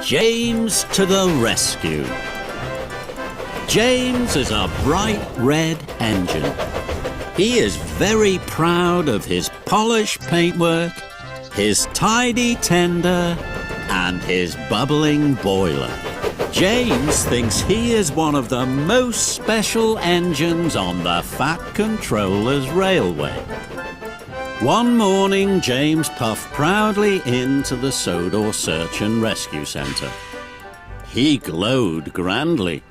James to the rescue. James is a bright red engine. He is very proud of his polished paintwork, his tidy tender, and his bubbling boiler. James thinks he is one of the most special engines on the Fat Controller's railway. One morning, James puffed proudly into the Sodor Search and Rescue Centre. He glowed grandly.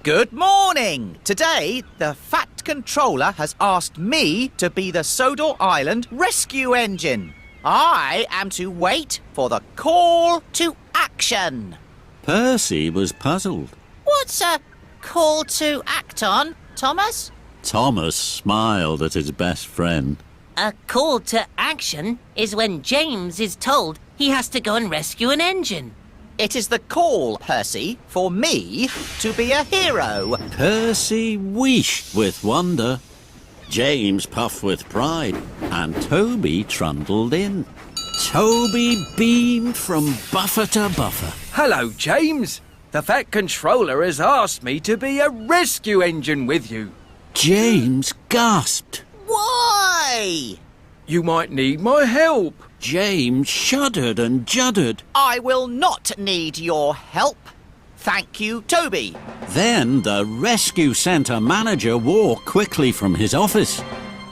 Good morning! Today, the Fat Controller has asked me to be the Sodor Island rescue engine. I am to wait for the call to action. Percy was puzzled. What's a call to act on, Thomas? Thomas smiled at his best friend. A call to action is when James is told he has to go and rescue an engine. It is the call, Percy, for me to be a hero. Percy wheeshed with wonder. James puffed with pride, and Toby trundled in. Toby beamed from buffer to buffer. Hello, James. The Fat Controller has asked me to be a rescue engine with you. James gasped. Why? You might need my help. James shuddered and juddered. I will not need your help. Thank you, Toby. Then the rescue centre manager walked quickly from his office.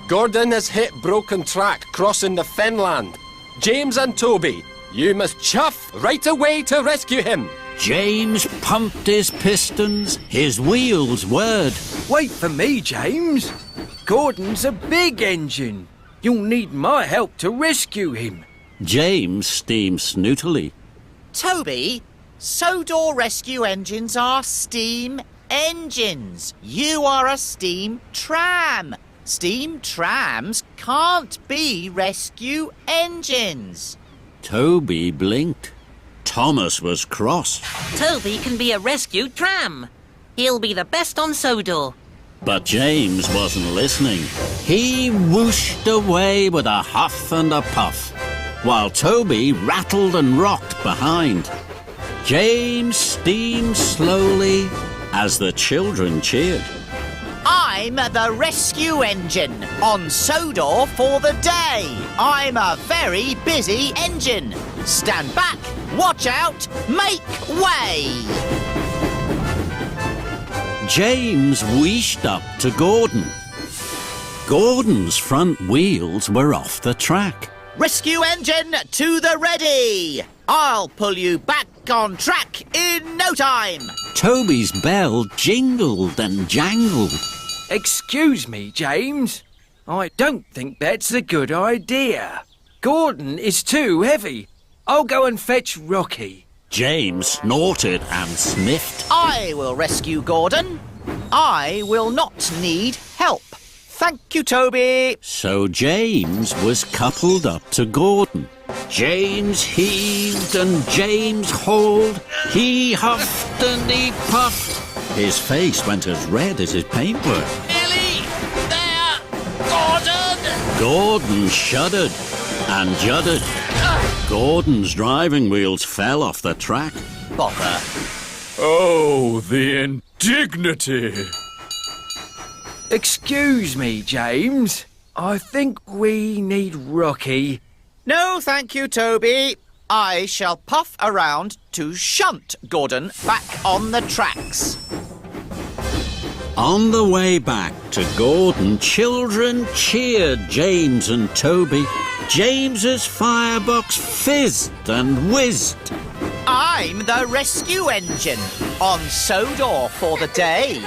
Gordon has hit broken track crossing the Fenland. James and Toby, you must chuff right away to rescue him. James pumped his pistons, his wheels whirred. Wait for me, James. Gordon's a big engine. You'll need my help to rescue him. James steamed snootily. Toby, Sodor rescue engines are steam engines. You are a steam tram. Steam trams can't be rescue engines. Toby blinked. Thomas was cross. Toby can be a rescue tram. He'll be the best on Sodor. But James wasn't listening. He whooshed away with a huff and a puff, while Toby rattled and rocked behind. James steamed slowly as the children cheered. I'm the rescue engine on Sodor for the day. I'm a very busy engine. Stand back, watch out, make way. James wheeshed up to Gordon. Gordon's front wheels were off the track. Rescue engine to the ready. I'll pull you back on track in no time. Toby's bell jingled and jangled. Excuse me, James. I don't think that's a good idea. Gordon is too heavy. I'll go and fetch Rocky. James snorted and sniffed. I will rescue Gordon. I will not need help. Thank you, Toby. So James was coupled up to Gordon. James heaved and James hauled. He huffed and he puffed. His face went as red as his paintwork. Nearly there, Gordon! Gordon shuddered and juddered. Gordon's driving wheels fell off the track. Bother. Oh, the indignity! Excuse me, James. I think we need Rocky. No, thank you, Toby. I shall puff around to shunt Gordon back on the tracks. On the way back to Gordon, children cheered James and Toby. James's firebox fizzed and whizzed. I'm the rescue engine on Sodor for the day.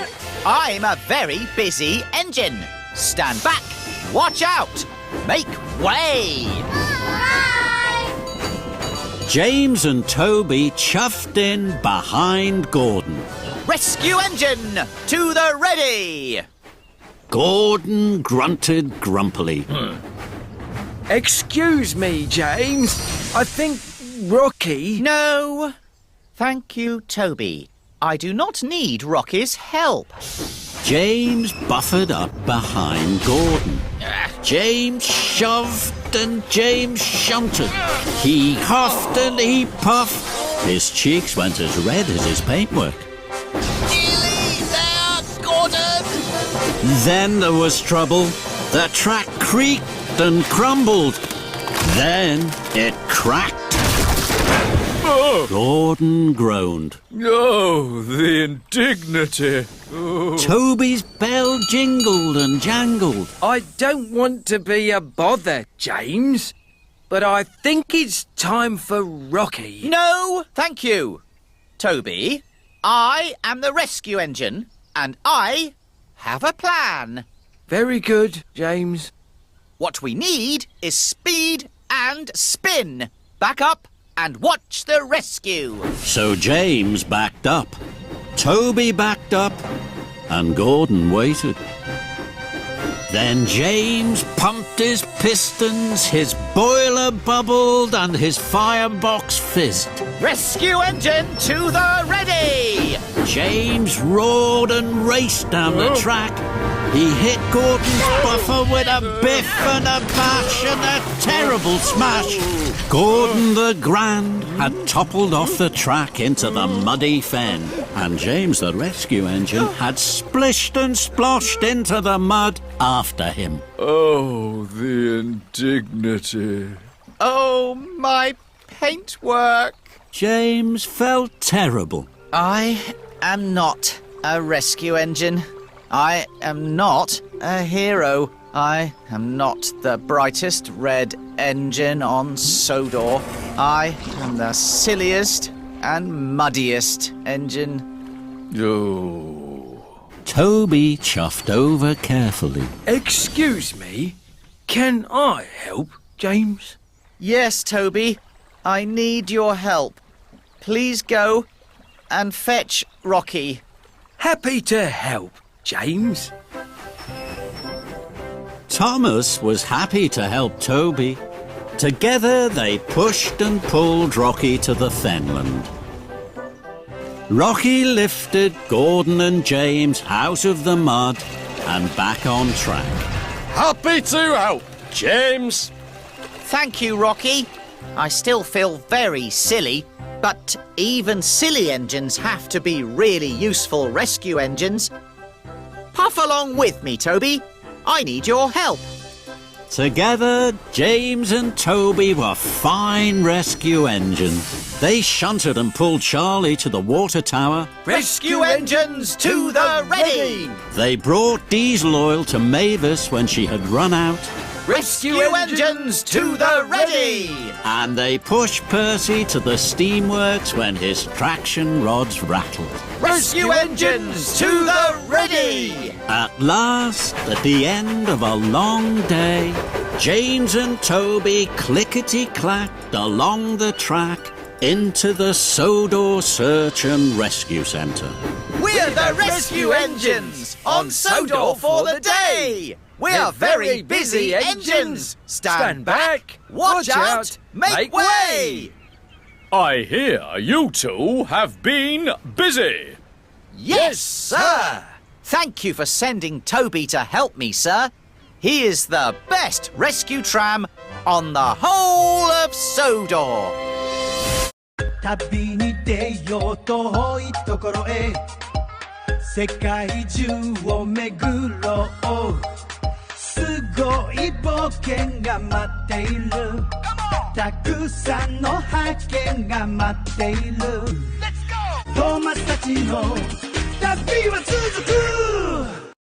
I'm a very busy engine. Stand back, watch out, make way. James and Toby chuffed in behind Gordon. Rescue engine to the ready. Gordon grunted grumpily. Excuse me, James. I think Rocky... No, thank you, Toby. I do not need Rocky's help. James buffered up behind Gordon. James shoved and James shunted. He huffed and he puffed. His cheeks went as red as his paintwork. Nearly there, Gordon! Then there was trouble. The track creaked and crumbled. Then it cracked. Gordon groaned. Oh, the indignity. Toby's bell jingled and jangled. I don't want to be a bother, James, but I think it's time for Rocky. No, thank you. Toby, I am the rescue engine, and I have a plan. Very good, James. What we need is speed and spin. Back up and watch the rescue. So James backed up. Toby backed up. And Gordon waited. Then James pumped his pistons, his boiler bubbled, and his firebox fizzed. Rescue engine to the ready! James roared and raced down the track. He hit Gordon's buffer with a biff and a bash and a terrible smash. Gordon the Grand had toppled off the track into the muddy fen, and James the rescue engine had splished and sploshed into the mud after him. Oh, the indignity. Oh, my paintwork. James felt terrible. I am not a rescue engine. I am not a hero. I am not the brightest red engine on Sodor. I am the silliest and muddiest engine. Oh. Toby chuffed over carefully. Excuse me, can I help, James? Yes, Toby, I need your help. Please go and fetch Rocky. Happy to help, James. Thomas was happy to help Toby. Together they pushed and pulled Rocky to the fenland. Rocky lifted Gordon and James out of the mud and back on track. Happy to help, James. Thank you, Rocky. I still feel very silly, but even silly engines have to be really useful rescue engines. Puff along with me, Toby. I need your help. Together, James and Toby were fine rescue engines. They shunted and pulled Charlie to the water tower. Rescue engines to the ready! They brought diesel oil to Mavis when she had run out. Rescue engines to the ready! And they pushed Percy to the steamworks when his traction rods rattled. Rescue engines to the ready! At last, at the end of a long day, James and Toby clickety-clacked along the track into the Sodor Search and Rescue Centre. We're the rescue engines on Sodor for the day! We're very busy engines! Stand back, watch out, make way! I hear you two have been busy. Yes, sir! Thank you for sending Toby to help me, sir. He is the best rescue tram on the whole of Sodor. 旅に出よう遠いところへ世界中を巡ろうすごい冒険が待っているたくさんの発見が待っているトーマスたちの旅は続く